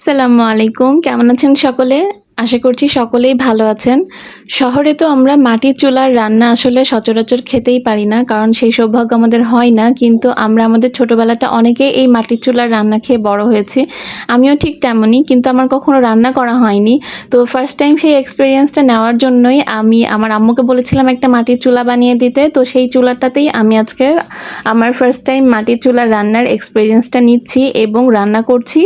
আসসালামু আলাইকুম। কেমন আছেন সকলে? আশা করছি সকলেই ভালো আছেন। শহরে তো আমরা মাটির চুলার রান্না আসলে সচরাচর খেতেই পারি না। কারণ সেই সৌভাগ্য আমাদের হয় না। কিন্তু আমরা আমাদের ছোটবেলাটা অনেকেই এই মাটির চুলার রান্না খেয়ে বড় হয়েছি। আমিও ঠিক তেমনই। কিন্তু আমার কখনো রান্না করা হয়নি। তো ফার্স্ট টাইম সেই এক্সপেরিয়েন্সটা নেওয়ার জন্যই আমি আমার আম্মুকে বলেছিলাম একটা মাটির চুলা বানিয়ে দিতে। তো সেই চুলাটাতেই আমি আজকে আমার ফার্স্ট টাইম মাটির চুলার রান্নার এক্সপেরিয়েন্সটা নিচ্ছি এবং রান্না করছি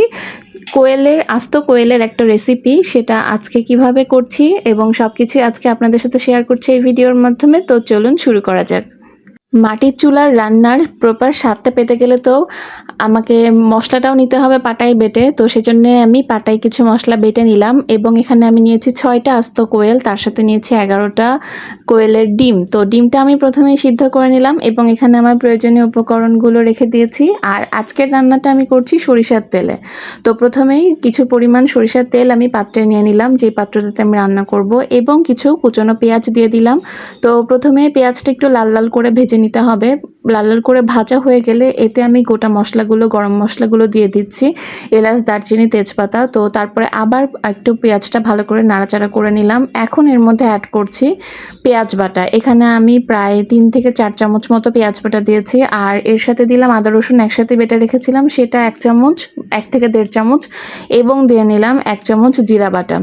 আস্ত কোয়েলের একটা রেসিপি। সেটা আজকে কিভাবে করছি এবং সবকিছুই আজকে আপনাদের সাথে শেয়ার করছি এই ভিডিওর মাধ্যমে। তো চলুন শুরু করা যাক। মাটির চুলার রান্নার প্রপার স্বাদটা পেতে গেলে তো আমাকে মশলাটাও নিতে হবে পাটায় বেটে। তো সেজন্য আমি পাটায় কিছু মশলা বেটে নিলাম এবং এখানে আমি নিয়েছি 6টা আস্ত কোয়েল, তার সাথে নিয়েছি 11টা কোয়েলের ডিম। তো ডিমটা আমি প্রথমেই সিদ্ধ করে নিলাম এবং এখানে আমার প্রয়োজনীয় উপকরণগুলো রেখে দিয়েছি। আর আজকের রান্নাটা আমি করছি সরিষার তেলে। তো প্রথমেই কিছু পরিমাণ সরিষার তেল আমি পাত্রে নিয়ে নিলাম, যে পাত্রটাতে আমি রান্না করব, এবং কিছু কুচনো পেঁয়াজ দিয়ে দিলাম। তো প্রথমে পেঁয়াজটা একটু লাল লাল করে ভেজে নিতে হবে। লাল লাল করে ভাজা হয়ে গেলে এতে আমি গোটা মশলাগুলো, গরম মশলাগুলো দিয়ে দিচ্ছি, এলাচ, দারচিনি, তেজপাতা। তো তারপরে আবার একটু পেঁয়াজটা ভালো করে নাড়াচাড়া করে নিলাম। এখন এর মধ্যে অ্যাড করছি পেঁয়াজ বাটা। এখানে আমি প্রায় 3 থেকে 4 চামচ মতো পেঁয়াজ বাটা দিয়েছি। আর এর সাথে দিলাম আদা রসুন একসাথে বেটে রেখেছিলাম, সেটা 1 চামচ, 1 থেকে 1.5 চামচ, এবং দিয়ে নিলাম 1 চামচ জিরা বাটা।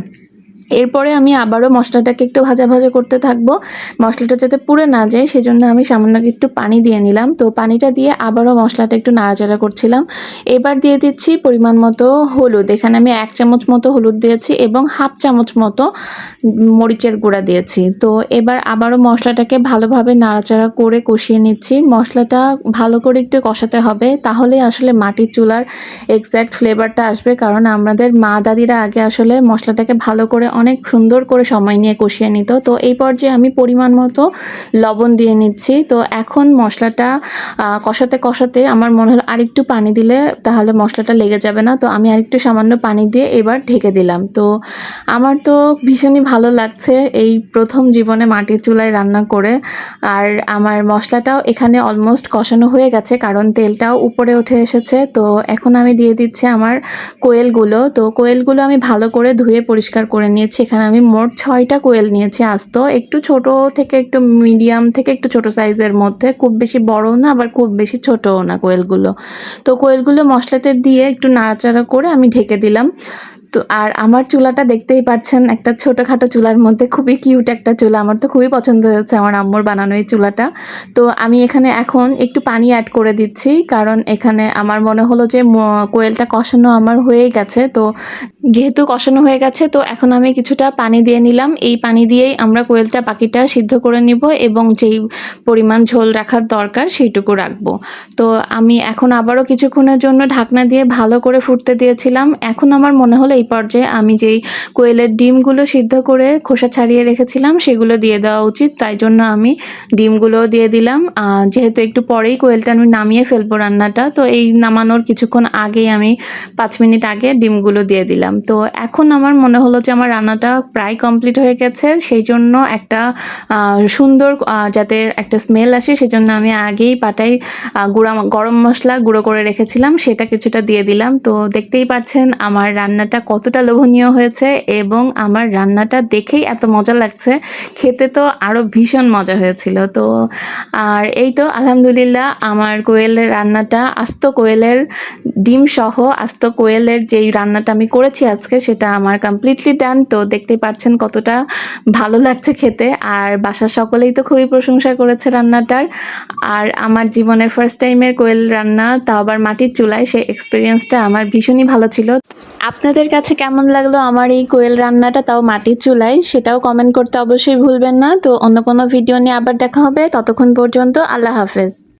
এরপরে আমি আবারও মশলাটাকে একটু ভাজা ভাজা করতে থাকবো। মশলাটা যাতে পুড়ে না যায় সেজন্য আমি সামান্য একটু পানি দিয়ে নিলাম। তো পানিটা দিয়ে আবারও মশলাটা একটু নাড়াচাড়া করছিলাম। এবার দিয়ে দিচ্ছি পরিমাণ মতো হলুদ। এখানে আমি 1 চামচ মতো হলুদ দিয়েছি এবং 1/2 চামচ মতো মরিচের গুঁড়া দিয়েছি। তো এবার আবারও মশলাটাকে ভালোভাবে নাড়াচাড়া করে কষিয়ে নিচ্ছি। মশলাটা ভালো করে একটু কষাতে হবে, তাহলে আসলে মাটির চুলার এক্স্যাক্ট ফ্লেভারটা আসবে। কারণ আমাদের মা দাদিরা আগে আসলে মশলাটাকে ভালো করে অনেক সুন্দর করে সময় নিয়ে কষিয়ে নিত। তো এই পর্যায়ে আমি পরিমাণ মতো লবণ দিয়ে নিচ্ছি। তো এখন মশলাটা কষাতে কষাতে আমার মনে হলো আরেকটু পানি দিলে তাহলে মশলাটা লেগে যাবে না। তো আমি আরেকটু সামান্য পানি দিয়ে এবার ঢেকে দিলাম। তো আমার তো ভীষণই ভালো লাগছে এই প্রথম জীবনে মাটির চুলায় রান্না করে। আর আমার মশলাটাও এখানে অলমোস্ট কষানো হয়ে গেছে, কারণ তেলটাও উপরে উঠে এসেছে। তো এখন আমি দিয়ে দিচ্ছি আমার কোয়েলগুলো। তো কোয়েলগুলো আমি ভালো করে ধুয়ে পরিষ্কার করে নিয়েছি। এখানে আমি মোট 6টা কোয়েল নিয়েছি আস্ত, একটু ছোট থেকে একটু মিডিয়াম থেকে একটু ছোট সাইজের মধ্যে, খুব বেশি বড়ও না আবার খুব বেশি ছোটও না কোয়েলগুলো। তো কোয়েলগুলো মশলাতে দিয়ে একটু নাড়াচাড়া করে আমি ঢেকে দিলাম। তো আর আমার চুলাটা দেখতেই পাচ্ছেন, একটা ছোটোখাটো চুলার মধ্যে খুবই কিউট একটা চুলা। আমার তো খুবই পছন্দ হয়েছে আমার আম্মুর বানানো এই চুলাটা। তো আমি এখানে এখন একটু পানি অ্যাড করে দিচ্ছি, কারণ এখানে আমার মনে হলো যে কোয়েলটা কষানো আমার হয়েই গেছে। তো যেহেতু কষানো হয়ে গেছে, তো এখন আমি কিছুটা পানি দিয়ে নিলাম। এই পানি দিয়েই আমরা কোয়েলটা বাকিটা সিদ্ধ করে নিব এবং যেই পরিমাণ ঝোল রাখার দরকার সেইটুকু রাখবো। তো আমি এখন আবারও কিছুক্ষণের জন্য ঢাকনা দিয়ে ভালো করে ফুটতে দিয়েছিলাম। এখন আমার মনে হলো এই পর্যায়ে আমি যেই কোয়েলের ডিমগুলো সিদ্ধ করে খোসা ছাড়িয়ে রেখেছিলাম সেগুলো দিয়ে দেওয়া উচিত। তাই জন্য আমি ডিমগুলোও দিয়ে দিলাম। যেহেতু একটু পরেই কোয়েলটা আমি নামিয়ে ফেলবো রান্নাটা, তো এই নামানোর কিছুক্ষণ আগেই আমি 5 মিনিট আগে ডিমগুলো দিয়ে দিলাম। তো এখন আমার মনে হলো যে আমার রান্নাটা প্রায় কমপ্লিট হয়ে গেছে। সেই জন্য একটা সুন্দর যাতে একটা স্মেল আসে সেজন্য আমি আগেই পাটায় গরম মশলা গুঁড়ো করে রেখেছিলাম, সেটা কিছুটা দিয়ে দিলাম। তো দেখতেই পাচ্ছেন আমার রান্নাটা কতটা লোভনীয় হয়েছে এবং আমার রান্নাটা দেখেই এত মজা লাগছে, খেতে তো আরও ভীষণ মজা হয়েছিল। তো আর এই তো আলহামদুলিল্লাহ আমার কোয়েলের রান্নাটা, আস্ত কোয়েলের ডিম সহ আস্ত কোয়েলের যেই রান্নাটা আমি করেছি আজকে, সেটা আমার কমপ্লিটলি ডান। তো দেখতেই পাচ্ছেন কতটা ভালো লাগছে খেতে। আর বাসার সকলেই তো খুবই প্রশংসা করেছে রান্নাটার। আর আমার জীবনের ফার্স্ট টাইমের কোয়েল রান্না, তাও আবার মাটির চুলায়, সেই এক্সপিরিয়েন্সটা আমার ভীষণই ভালো ছিল। আপনাদের কাছে কেমন লাগলো আমার এই কোয়েল রান্নাটা, তাও মাটির চুলায়, সেটাও কমেন্ট করতে অবশ্যই ভুলবেন না। তো অন্য কোনো ভিডিও নিয়ে আবার দেখা হবে, ততক্ষণ পর্যন্ত আল্লাহ হাফেজ।